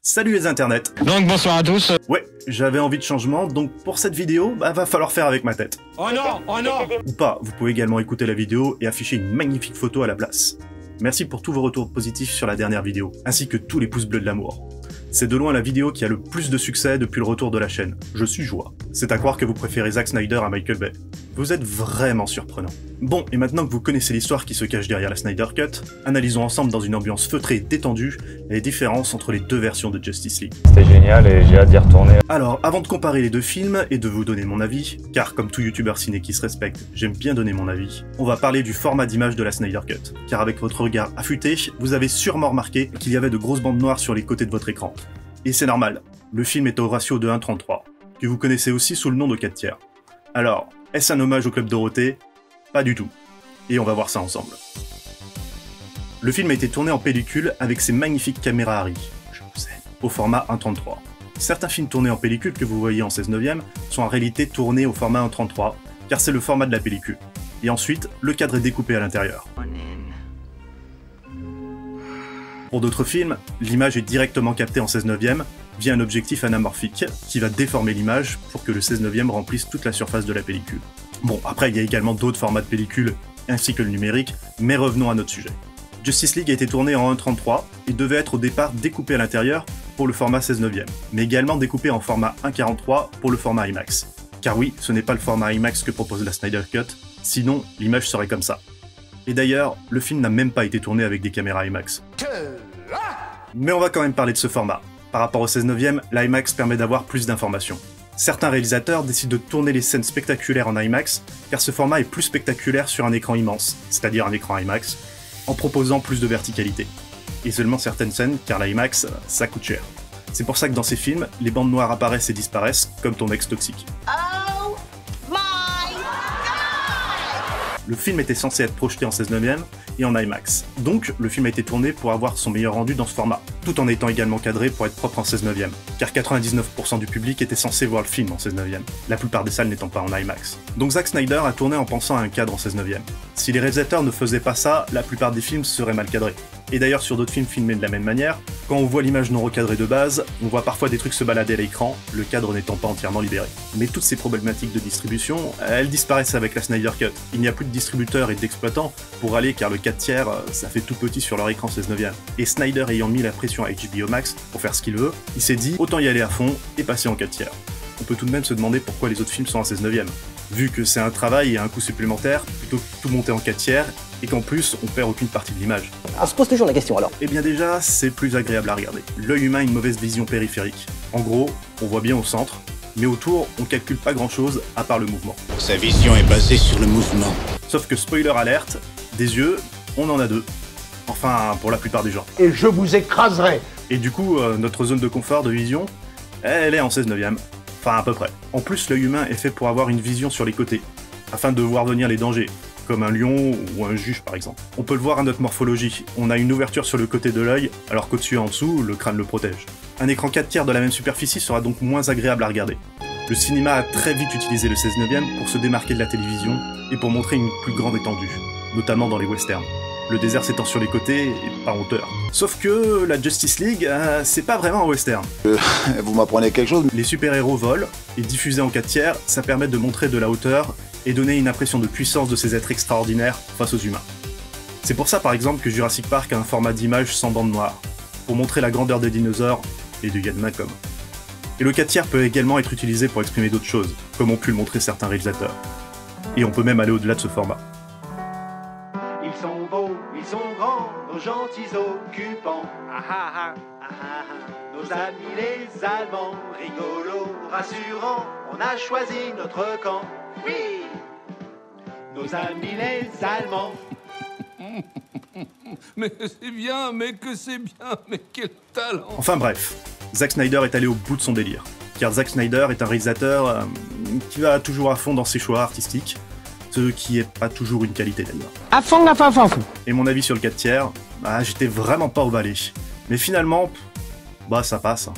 Salut les internets. Donc bonsoir à tous. Ouais, j'avais envie de changement, donc pour cette vidéo, va falloir faire avec ma tête. Oh non, oh non. Ou pas, vous pouvez également écouter la vidéo et afficher une magnifique photo à la place. Merci pour tous vos retours positifs sur la dernière vidéo, ainsi que tous les pouces bleus de l'amour. C'est de loin la vidéo qui a le plus de succès depuis le retour de la chaîne. Je suis joie. C'est à croire que vous préférez Zack Snyder à Michael Bay. Vous êtes vraiment surprenant. Bon, et maintenant que vous connaissez l'histoire qui se cache derrière la Snyder Cut, analysons ensemble dans une ambiance feutrée et détendue les différences entre les deux versions de Justice League. C'était génial et j'ai hâte d'y retourner. Alors, avant de comparer les deux films et de vous donner mon avis, car comme tout youtubeur ciné qui se respecte, j'aime bien donner mon avis, on va parler du format d'image de la Snyder Cut. Car avec votre regard affûté, vous avez sûrement remarqué qu'il y avait de grosses bandes noires sur les côtés de votre écran. Et c'est normal, le film est au ratio de 1:33, que vous connaissez aussi sous le nom de 4/3. Alors, est-ce un hommage au Club Dorothée? Pas du tout. Et on va voir ça ensemble. Le film a été tourné en pellicule avec ses magnifiques caméras Arri, je vous aime, au format 1:33. Certains films tournés en pellicule que vous voyez en 16/9 sont en réalité tournés au format 1:33, car c'est le format de la pellicule. Et ensuite, le cadre est découpé à l'intérieur. Pour d'autres films, l'image est directement captée en 16/9 via un objectif anamorphique qui va déformer l'image pour que le 16/9 remplisse toute la surface de la pellicule. Bon, après il y a également d'autres formats de pellicule ainsi que le numérique, mais revenons à notre sujet. Justice League a été tourné en 1:33 et devait être au départ découpé à l'intérieur pour le format 16/9, mais également découpé en format 1:43 pour le format IMAX. Car oui, ce n'est pas le format IMAX que propose la Snyder Cut, sinon l'image serait comme ça. Et d'ailleurs, le film n'a même pas été tourné avec des caméras IMAX. Mais on va quand même parler de ce format. Par rapport au 16/9, l'IMAX permet d'avoir plus d'informations. Certains réalisateurs décident de tourner les scènes spectaculaires en IMAX, car ce format est plus spectaculaire sur un écran immense, c'est-à-dire un écran IMAX, en proposant plus de verticalité. Et seulement certaines scènes, car l'IMAX, ça coûte cher. C'est pour ça que dans ces films, les bandes noires apparaissent et disparaissent, comme ton ex toxique. Oh my God! Le film était censé être projeté en 16/9 et en IMAX. Donc, le film a été tourné pour avoir son meilleur rendu dans ce format, tout en étant également cadré pour être propre en 16/9, car 99% du public était censé voir le film en 16/9, la plupart des salles n'étant pas en IMAX. Donc Zack Snyder a tourné en pensant à un cadre en 16/9. Si les réalisateurs ne faisaient pas ça, la plupart des films seraient mal cadrés. Et d'ailleurs sur d'autres films filmés de la même manière, quand on voit l'image non recadrée de base, on voit parfois des trucs se balader à l'écran, le cadre n'étant pas entièrement libéré. Mais toutes ces problématiques de distribution, elles disparaissent avec la Snyder Cut. Il n'y a plus de distributeurs et d'exploitants pour aller car le 4/3, ça fait tout petit sur leur écran 16/9. Et Snyder ayant mis la pression à HBO Max pour faire ce qu'il veut, il s'est dit autant y aller à fond et passer en 4/3. On peut tout de même se demander pourquoi les autres films sont en 16/9, vu que c'est un travail et un coût supplémentaire plutôt que tout monter en 4/3 et qu'en plus on perd aucune partie de l'image. On se pose toujours la question alors. Eh bien déjà, c'est plus agréable à regarder. L'œil humain a une mauvaise vision périphérique. En gros, on voit bien au centre, mais autour, on calcule pas grand chose à part le mouvement. Sa vision est basée sur le mouvement. Sauf que spoiler alerte, des yeux, on en a deux. Enfin, pour la plupart des gens. Et je vous écraserai. Et du coup, notre zone de confort de vision, elle est en 16/9. Enfin, à peu près. En plus, l'œil humain est fait pour avoir une vision sur les côtés, afin de voir venir les dangers, comme un lion ou un juge par exemple. On peut le voir à notre morphologie, on a une ouverture sur le côté de l'œil, alors qu'au-dessus et en dessous, le crâne le protège. Un écran 4/3 de la même superficie sera donc moins agréable à regarder. Le cinéma a très vite utilisé le 16/9 pour se démarquer de la télévision et pour montrer une plus grande étendue, notamment dans les westerns. Le désert s'étend sur les côtés et pas en hauteur. Sauf que la Justice League, c'est pas vraiment un western. Vous m'apprenez quelque chose? Les super-héros volent, et diffusés en 4/3, ça permet de montrer de la hauteur et donner une impression de puissance de ces êtres extraordinaires face aux humains. C'est pour ça par exemple que Jurassic Park a un format d'image sans bande noire, pour montrer la grandeur des dinosaures et de Ian Malcolm. Et le 4/3 peut également être utilisé pour exprimer d'autres choses, comme ont pu le montrer certains réalisateurs. Et on peut même aller au-delà de ce format. Ils sont beaux, ils sont grands, nos gentils occupants. Ah ah ah, ah ah ah. Nos amis les Allemands, rigolos, rassurants. On a choisi notre camp. Oui. Nos amis les Allemands. Mais c'est bien, mais que c'est bien, mais quel talent. Enfin bref, Zack Snyder est allé au bout de son délire. Car Zack Snyder est un réalisateur qui va toujours à fond dans ses choix artistiques, ce qui est pas toujours une qualité d'ailleurs. À fond, à fond, à fond. Et mon avis sur le 4/3, j'étais vraiment pas emballé. Mais finalement, ça passe.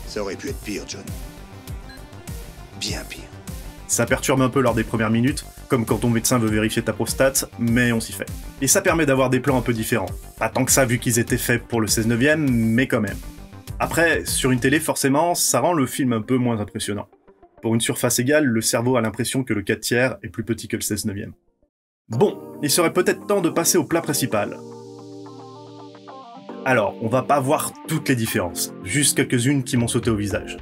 Ça aurait pu être pire, John. Bien pire. Ça perturbe un peu lors des premières minutes, comme quand ton médecin veut vérifier ta prostate, mais on s'y fait. Et ça permet d'avoir des plans un peu différents. Pas tant que ça vu qu'ils étaient faits pour le 16/9, mais quand même. Après, sur une télé, forcément, ça rend le film un peu moins impressionnant. Pour une surface égale, le cerveau a l'impression que le 4/3 est plus petit que le 16/9. Bon, il serait peut-être temps de passer au plat principal. Alors, on va pas voir toutes les différences, juste quelques-unes qui m'ont sauté au visage.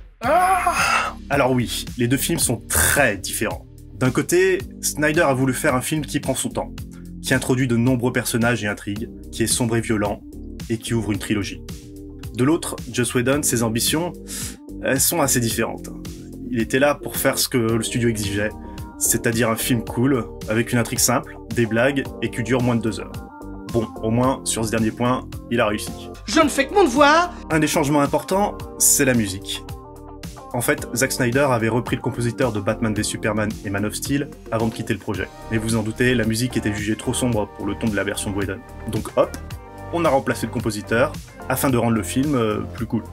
Alors oui, les deux films sont très différents. D'un côté, Snyder a voulu faire un film qui prend son temps, qui introduit de nombreux personnages et intrigues, qui est sombre et violent, et qui ouvre une trilogie. De l'autre, Joss Whedon, ses ambitions, elles sont assez différentes. Il était là pour faire ce que le studio exigeait, c'est-à-dire un film cool, avec une intrigue simple, des blagues, et qui dure moins de 2 heures. Bon, au moins, sur ce dernier point, il a réussi. Je ne fais que mon devoir. Un des changements importants, c'est la musique. En fait, Zack Snyder avait repris le compositeur de Batman v Superman et Man of Steel avant de quitter le projet. Mais vous en doutez, la musique était jugée trop sombre pour le ton de la version de Whedon. Donc hop, on a remplacé le compositeur, afin de rendre le film plus cool.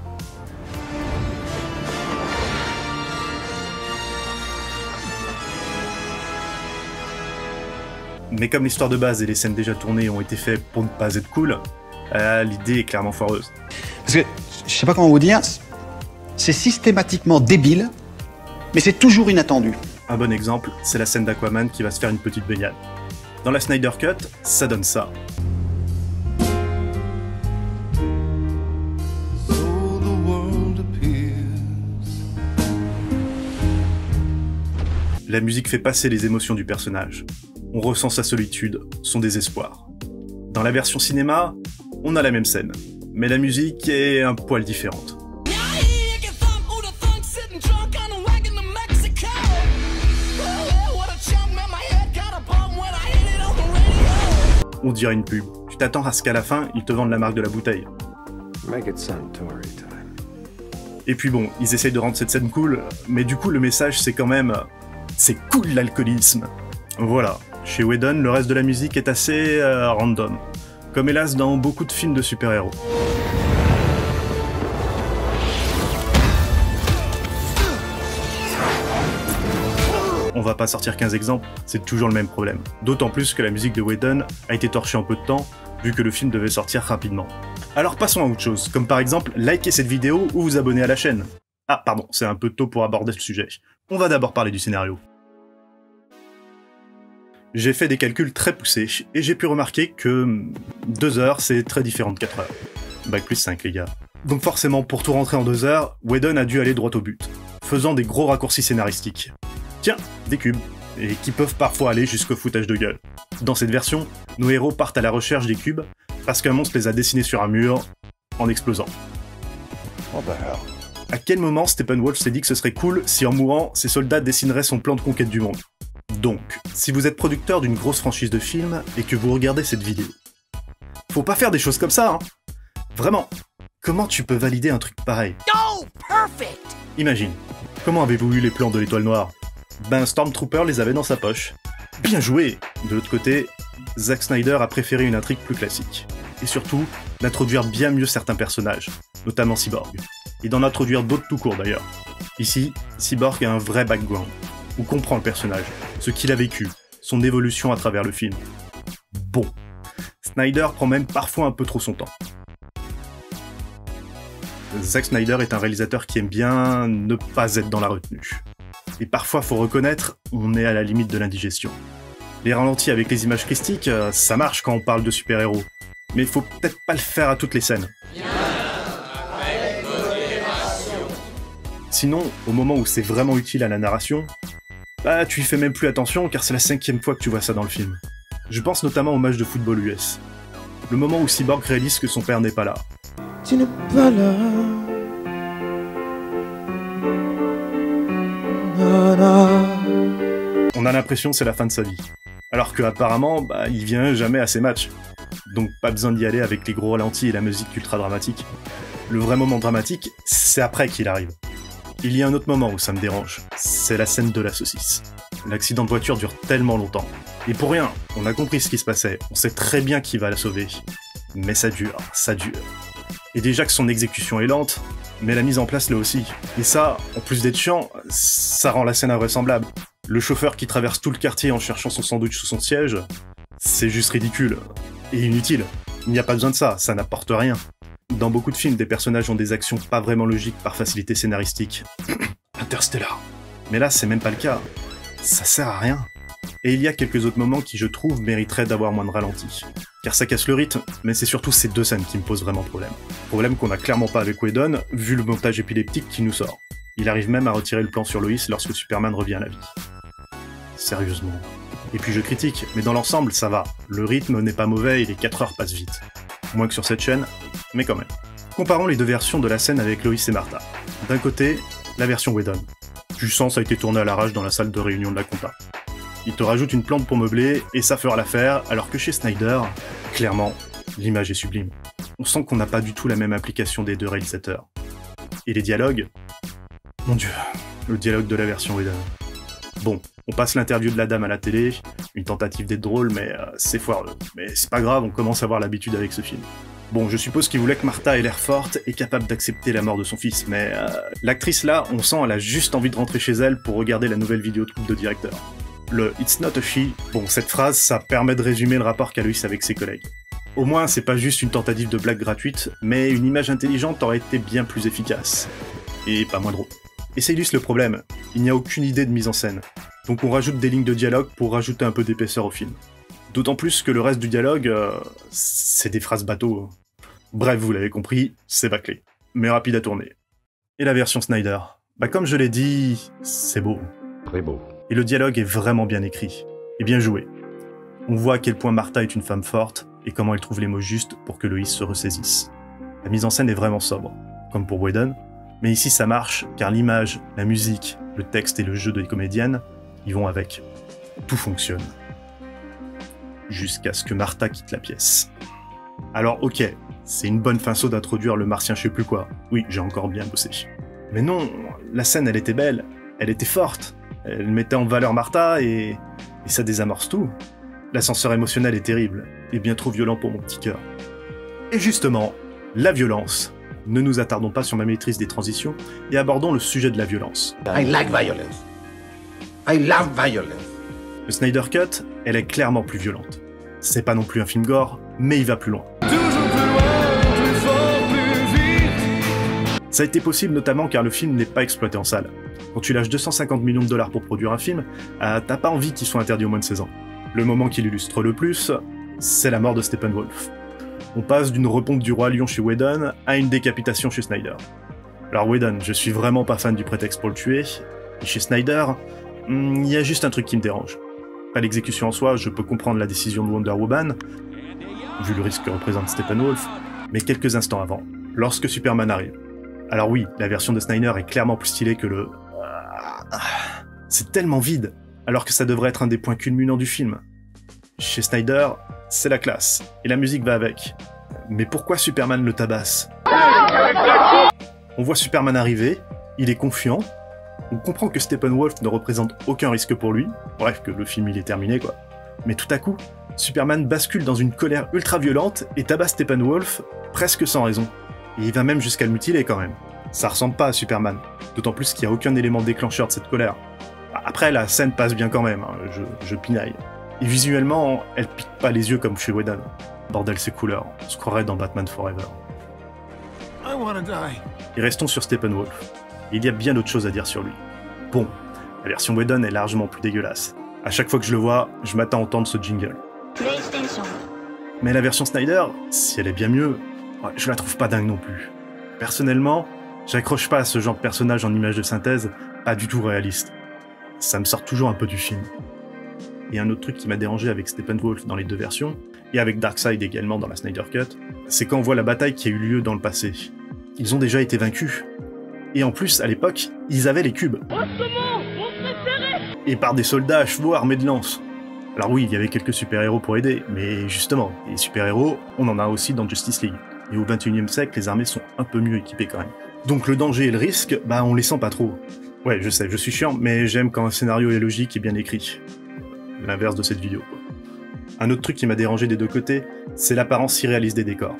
Mais comme l'histoire de base et les scènes déjà tournées ont été faites pour ne pas être cool, l'idée est clairement foireuse. Parce que, je sais pas comment vous dire, c'est systématiquement débile, mais c'est toujours inattendu. Un bon exemple, c'est la scène d'Aquaman qui va se faire une petite baignade. Dans la Snyder Cut, ça donne ça. La musique fait passer les émotions du personnage. On ressent sa solitude, son désespoir. Dans la version cinéma, on a la même scène, mais la musique est un poil différente. On dirait une pub. Tu t'attends à ce qu'à la fin, ils te vendent la marque de la bouteille. Et puis bon, ils essayent de rendre cette scène cool, mais du coup le message c'est quand même... c'est cool l'alcoolisme. Voilà. Chez Whedon, le reste de la musique est assez random, comme hélas dans beaucoup de films de super-héros. On va pas sortir 15 exemples, c'est toujours le même problème. D'autant plus que la musique de Whedon a été torchée en peu de temps, vu que le film devait sortir rapidement. Alors passons à autre chose, comme par exemple liker cette vidéo ou vous abonner à la chaîne. Ah pardon, c'est un peu tôt pour aborder ce sujet. On va d'abord parler du scénario. J'ai fait des calculs très poussés, et j'ai pu remarquer que 2 heures, c'est très différent de 4 heures. Bac plus 5, les gars. Donc forcément, pour tout rentrer en 2 heures, Whedon a dû aller droit au but, faisant des gros raccourcis scénaristiques. Tiens, des cubes, et qui peuvent parfois aller jusqu'au foutage de gueule. Dans cette version, nos héros partent à la recherche des cubes, parce qu'un monstre les a dessinés sur un mur, en explosant. Oh bah alors. À quel moment Steppenwolf s'est dit que ce serait cool si en mourant, ses soldats dessineraient son plan de conquête du monde? Donc, si vous êtes producteur d'une grosse franchise de films et que vous regardez cette vidéo, faut pas faire des choses comme ça, hein. Vraiment, comment tu peux valider un truc pareil? Oh, perfect. Imagine, comment avez-vous eu les plans de l'Étoile Noire? Ben, Stormtrooper les avait dans sa poche. Bien joué! De l'autre côté, Zack Snyder a préféré une intrigue plus classique. Et surtout, d'introduire bien mieux certains personnages, notamment Cyborg. Et d'en introduire d'autres tout court d'ailleurs. Ici, Cyborg a un vrai background. On comprend le personnage, ce qu'il a vécu, son évolution à travers le film. Bon, Snyder prend même parfois un peu trop son temps. Zack Snyder est un réalisateur qui aime bien ne pas être dans la retenue. Et parfois, faut reconnaître, on est à la limite de l'indigestion. Les ralentis avec les images christiques, ça marche quand on parle de super-héros. Mais faut peut-être pas le faire à toutes les scènes. Sinon, au moment où c'est vraiment utile à la narration, bah tu y fais même plus attention car c'est la 5e fois que tu vois ça dans le film. Je pense notamment au match de football US. Le moment où Cyborg réalise que son père n'est pas là. Tu n'es pas là. On a l'impression que c'est la fin de sa vie. Alors que apparemment, bah il vient jamais à ses matchs. Donc pas besoin d'y aller avec les gros ralentis et la musique ultra dramatique. Le vrai moment dramatique, c'est après qu'il arrive. Il y a un autre moment où ça me dérange, c'est la scène de la saucisse. L'accident de voiture dure tellement longtemps. Et pour rien, on a compris ce qui se passait, on sait très bien qui va la sauver. Mais ça dure, ça dure. Et déjà que son exécution est lente, mais la mise en place l'est aussi. Et ça, en plus d'être chiant, ça rend la scène invraisemblable. Le chauffeur qui traverse tout le quartier en cherchant son sandwich sous son siège, c'est juste ridicule. Et inutile. Il n'y a pas besoin de ça, ça n'apporte rien. Dans beaucoup de films, des personnages ont des actions pas vraiment logiques par facilité scénaristique. Interstellar. Mais là, c'est même pas le cas. Ça sert à rien. Et il y a quelques autres moments qui, je trouve, mériteraient d'avoir moins de ralenti. Car ça casse le rythme, mais c'est surtout ces deux scènes qui me posent vraiment problème. Problème qu'on a clairement pas avec Whedon, vu le montage épileptique qui nous sort. Il arrive même à retirer le plan sur Lois lorsque Superman revient à la vie. Sérieusement. Et puis je critique, mais dans l'ensemble, ça va. Le rythme n'est pas mauvais et les 4 heures passent vite. Moins que sur cette chaîne, mais quand même. Comparons les deux versions de la scène avec Lois et Martha. D'un côté, la version Whedon. Du sang, ça a été tourné à l'arrache dans la salle de réunion de la compta. Il te rajoute une plante pour meubler, et ça fera l'affaire, alors que chez Snyder, clairement, l'image est sublime. On sent qu'on n'a pas du tout la même application des deux réalisateurs. Et les dialogues? Mon dieu, le dialogue de la version Whedon. Bon, on passe l'interview de la dame à la télé, une tentative d'être drôle, mais c'est foireux. Mais c'est pas grave, on commence à avoir l'habitude avec ce film. Bon, je suppose qu'il voulait que Martha ait l'air forte et capable d'accepter la mort de son fils, mais l'actrice là, on sent elle a juste envie de rentrer chez elle pour regarder la nouvelle vidéo de coupe de directeur. Le « It's not a she », bon, cette phrase, ça permet de résumer le rapport qu'a Lois avec ses collègues. Au moins, c'est pas juste une tentative de blague gratuite, mais une image intelligente aurait été bien plus efficace. Et pas moins drôle. Et c'est illustre le problème, il n'y a aucune idée de mise en scène. Donc on rajoute des lignes de dialogue pour rajouter un peu d'épaisseur au film. D'autant plus que le reste du dialogue, c'est des phrases bateau. Bref, vous l'avez compris, c'est bâclé. Mais rapide à tourner. Et la version Snyder? Bah comme je l'ai dit, c'est beau. Très beau. Et le dialogue est vraiment bien écrit, et bien joué. On voit à quel point Martha est une femme forte, et comment elle trouve les mots justes pour que Lois se ressaisisse. La mise en scène est vraiment sobre, comme pour Whedon, mais ici ça marche, car l'image, la musique, le texte et le jeu des comédiennes, ils vont avec. Tout fonctionne. Jusqu'à ce que Martha quitte la pièce. Alors ok, c'est une bonne pinceau d'introduire le martien je sais plus quoi. Oui, j'ai encore bien bossé. Mais non, la scène elle était belle, elle était forte. Elle mettait en valeur Martha et ça désamorce tout. L'ascenseur émotionnel est terrible, et bien trop violent pour mon petit cœur. Et justement, la violence. Ne nous attardons pas sur ma maîtrise des transitions, et abordons le sujet de la violence. I like violence. I love violence. Le Snyder Cut, elle est clairement plus violente. C'est pas non plus un film gore, mais il va plus loin. Ça a été possible notamment car le film n'est pas exploité en salle. Quand tu lâches 250 millions de dollars pour produire un film, t'as pas envie qu'il soit interdit aux moins de 16 ans. Le moment qui l'illustre le plus, c'est la mort de Steppenwolf. On passe d'une repompe du Roi Lion chez Whedon à une décapitation chez Snyder. Alors Whedon, je suis vraiment pas fan du prétexte pour le tuer, et chez Snyder, il y a juste un truc qui me dérange. Pas l'exécution en soi, je peux comprendre la décision de Wonder Woman, vu le risque que représente Steppenwolf, mais quelques instants avant, lorsque Superman arrive. Alors oui, la version de Snyder est clairement plus stylée que le... C'est tellement vide, alors que ça devrait être un des points culminants du film. Chez Snyder, c'est la classe, et la musique va avec. Mais pourquoi Superman le tabasse? On voit Superman arriver, il est confiant, on comprend que Steppenwolf ne représente aucun risque pour lui, bref, que le film il est terminé quoi. Mais tout à coup, Superman bascule dans une colère ultra violente et tabasse Steppenwolf presque sans raison. Et il va même jusqu'à le mutiler quand même. Ça ressemble pas à Superman, d'autant plus qu'il n'y a aucun élément déclencheur de cette colère. Après, la scène passe bien quand même, hein, je pinaille. Et visuellement, elle pique pas les yeux comme chez Whedon. Bordel, ses couleurs, on se croirait dans Batman Forever. Et restons sur Steppenwolf. Il y a bien d'autres choses à dire sur lui. Bon, la version Whedon est largement plus dégueulasse. À chaque fois que je le vois, je m'attends à entendre ce jingle. Mais la version Snyder, si elle est bien mieux, je la trouve pas dingue non plus. Personnellement, j'accroche pas à ce genre de personnage en image de synthèse, pas du tout réaliste. Ça me sort toujours un peu du film. Et un autre truc qui m'a dérangé avec Steppenwolf dans les deux versions, et avec Darkseid également dans la Snyder Cut, c'est quand on voit la bataille qui a eu lieu dans le passé. Ils ont déjà été vaincus. Et en plus, à l'époque, ils avaient les cubes. Et par des soldats à chevaux armés de lances. Alors oui, il y avait quelques super-héros pour aider, mais justement, les super-héros, on en a aussi dans Justice League. Et au XXIe siècle, les armées sont un peu mieux équipées quand même. Donc le danger et le risque, on les sent pas trop. Ouais, je sais, je suis chiant, mais j'aime quand un scénario est logique et bien écrit. L'inverse de cette vidéo, quoi. Un autre truc qui m'a dérangé des deux côtés, c'est l'apparence si réaliste des décors.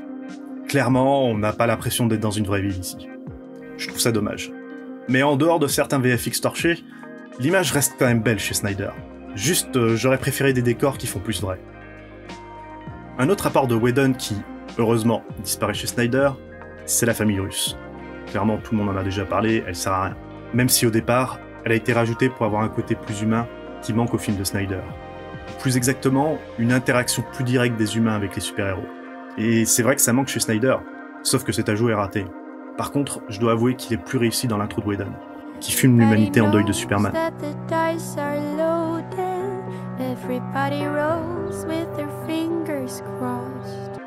Clairement, on n'a pas l'impression d'être dans une vraie ville ici. Je trouve ça dommage. Mais en dehors de certains VFX torchés, l'image reste quand même belle chez Snyder. Juste, j'aurais préféré des décors qui font plus vrai. Un autre apport de Whedon qui, heureusement, disparaît chez Snyder, c'est la famille russe. Clairement, tout le monde en a déjà parlé, elle sert à rien. Même si au départ, elle a été rajoutée pour avoir un côté plus humain qui manque au film de Snyder. Plus exactement, une interaction plus directe des humains avec les super-héros. Et c'est vrai que ça manque chez Snyder, sauf que cet ajout est raté. Par contre, je dois avouer qu'il est plus réussi dans l'intro de Whedon, qui filme l'humanité en deuil de Superman.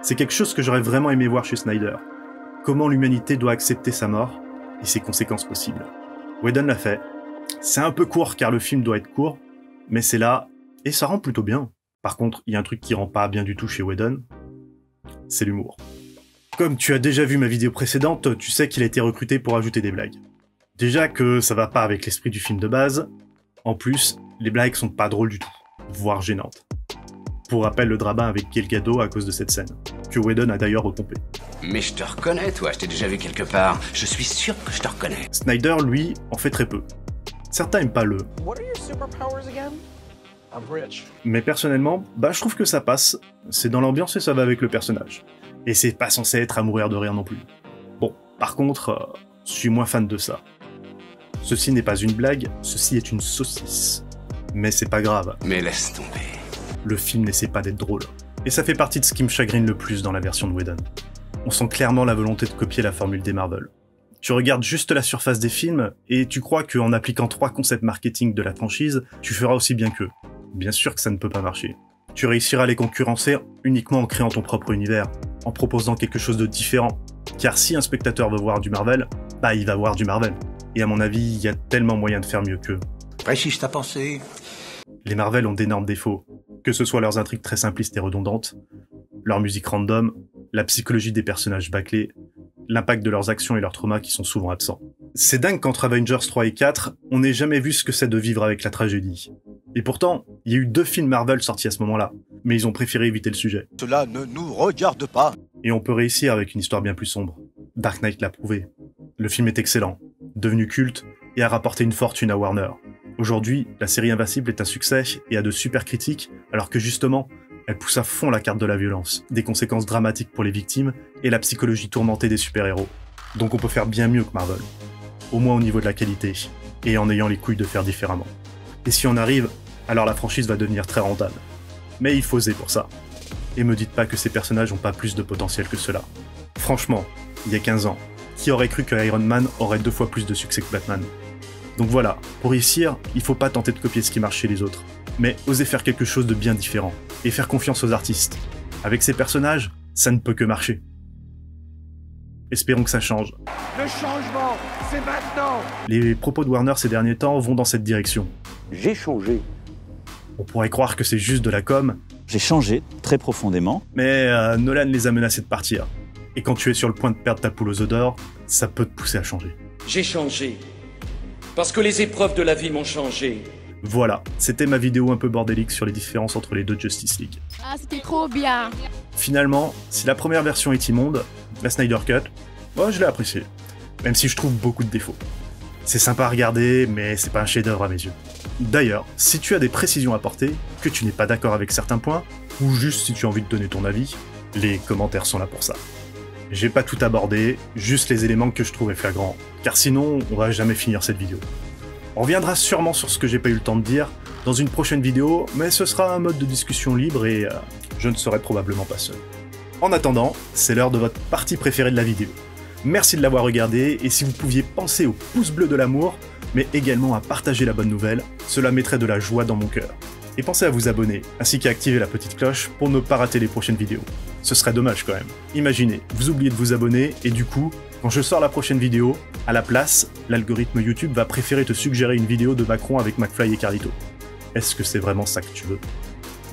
C'est quelque chose que j'aurais vraiment aimé voir chez Snyder. Comment l'humanité doit accepter sa mort et ses conséquences possibles. Whedon l'a fait. C'est un peu court car le film doit être court, mais c'est là, et ça rend plutôt bien. Par contre, il y a un truc qui rend pas bien du tout chez Whedon, c'est l'humour. Comme tu as déjà vu ma vidéo précédente, tu sais qu'il a été recruté pour ajouter des blagues. Déjà que ça va pas avec l'esprit du film de base, en plus, les blagues sont pas drôles du tout, voire gênantes. Pour rappel, le drama avec Gal Gadot à cause de cette scène, que Whedon a d'ailleurs repompé. Mais je te reconnais, toi, je t'ai déjà vu quelque part. Je suis sûr que je te reconnais. Snyder, lui, en fait très peu. Certains aiment pas le. Mais personnellement, je trouve que ça passe, c'est dans l'ambiance et ça va avec le personnage. Et c'est pas censé être à mourir de rire non plus. Bon, par contre, je suis moins fan de ça. Ceci n'est pas une blague, ceci est une saucisse. Mais c'est pas grave. Mais laisse tomber. Le film n'essaie pas d'être drôle. Et ça fait partie de ce qui me chagrine le plus dans la version de Whedon. On sent clairement la volonté de copier la formule des Marvel. Tu regardes juste la surface des films, et tu crois qu'en appliquant 3 concepts marketing de la franchise, tu feras aussi bien qu'eux. Bien sûr que ça ne peut pas marcher. Tu réussiras à les concurrencer uniquement en créant ton propre univers, en proposant quelque chose de différent. Car si un spectateur veut voir du Marvel, il va voir du Marvel. Et à mon avis, il y a tellement moyen de faire mieux qu'eux. Précise ta pensée. Les Marvel ont d'énormes défauts, que ce soit leurs intrigues très simplistes et redondantes, leur musique random, la psychologie des personnages bâclés, l'impact de leurs actions et leurs traumas qui sont souvent absents. C'est dingue qu'entre Avengers 3 et 4, on n'ait jamais vu ce que c'est de vivre avec la tragédie. Et pourtant, il y a eu 2 films Marvel sortis à ce moment-là, mais ils ont préféré éviter le sujet. Cela ne nous regarde pas. Et on peut réussir avec une histoire bien plus sombre. Dark Knight l'a prouvé. Le film est excellent, devenu culte, et a rapporté une fortune à Warner. Aujourd'hui, la série Invincible est un succès et a de super critiques, alors que justement, elle pousse à fond la carte de la violence, des conséquences dramatiques pour les victimes et la psychologie tourmentée des super-héros. Donc on peut faire bien mieux que Marvel. Au moins au niveau de la qualité, et en ayant les couilles de faire différemment. Et si on arrive, alors la franchise va devenir très rentable. Mais il faut oser pour ça. Et me dites pas que ces personnages ont pas plus de potentiel que cela. Franchement, il y a 15 ans, qui aurait cru que Iron Man aurait 2 fois plus de succès que Batman? Donc voilà, pour réussir, il faut pas tenter de copier ce qui marche chez les autres, mais oser faire quelque chose de bien différent, et faire confiance aux artistes. Avec ces personnages, ça ne peut que marcher. Espérons que ça change. Le changement, c'est maintenant. Les propos de Warner ces derniers temps vont dans cette direction. J'ai changé. On pourrait croire que c'est juste de la com. J'ai changé très profondément. Mais Nolan les a menacés de partir. Et quand tu es sur le point de perdre ta poule aux œufs d'or, ça peut te pousser à changer. J'ai changé. Parce que les épreuves de la vie m'ont changé. Voilà, c'était ma vidéo un peu bordélique sur les différences entre les 2 Justice League. Ah, c'était trop bien. Finalement, si la première version est immonde, la Snyder Cut, je l'ai appréciée. Même si je trouve beaucoup de défauts. C'est sympa à regarder, mais c'est pas un chef-d'œuvre à mes yeux. D'ailleurs, si tu as des précisions à apporter, que tu n'es pas d'accord avec certains points, ou juste si tu as envie de donner ton avis, les commentaires sont là pour ça. J'ai pas tout abordé, juste les éléments que je trouvais flagrants, car sinon, on va jamais finir cette vidéo. On reviendra sûrement sur ce que j'ai pas eu le temps de dire dans une prochaine vidéo, mais ce sera un mode de discussion libre et je ne serai probablement pas seul. En attendant, c'est l'heure de votre partie préférée de la vidéo. Merci de l'avoir regardé, et si vous pouviez penser au pouce bleu de l'amour, mais également à partager la bonne nouvelle, cela mettrait de la joie dans mon cœur. Et pensez à vous abonner, ainsi qu'à activer la petite cloche pour ne pas rater les prochaines vidéos. Ce serait dommage quand même. Imaginez, vous oubliez de vous abonner, et du coup, quand je sors la prochaine vidéo, à la place, l'algorithme YouTube va préférer te suggérer une vidéo de Macron avec McFly et Carlito. Est-ce que c'est vraiment ça que tu veux?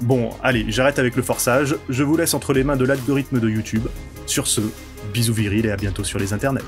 Bon, allez, j'arrête avec le forçage, je vous laisse entre les mains de l'algorithme de YouTube. Sur ce, bisous virils et à bientôt sur les internets.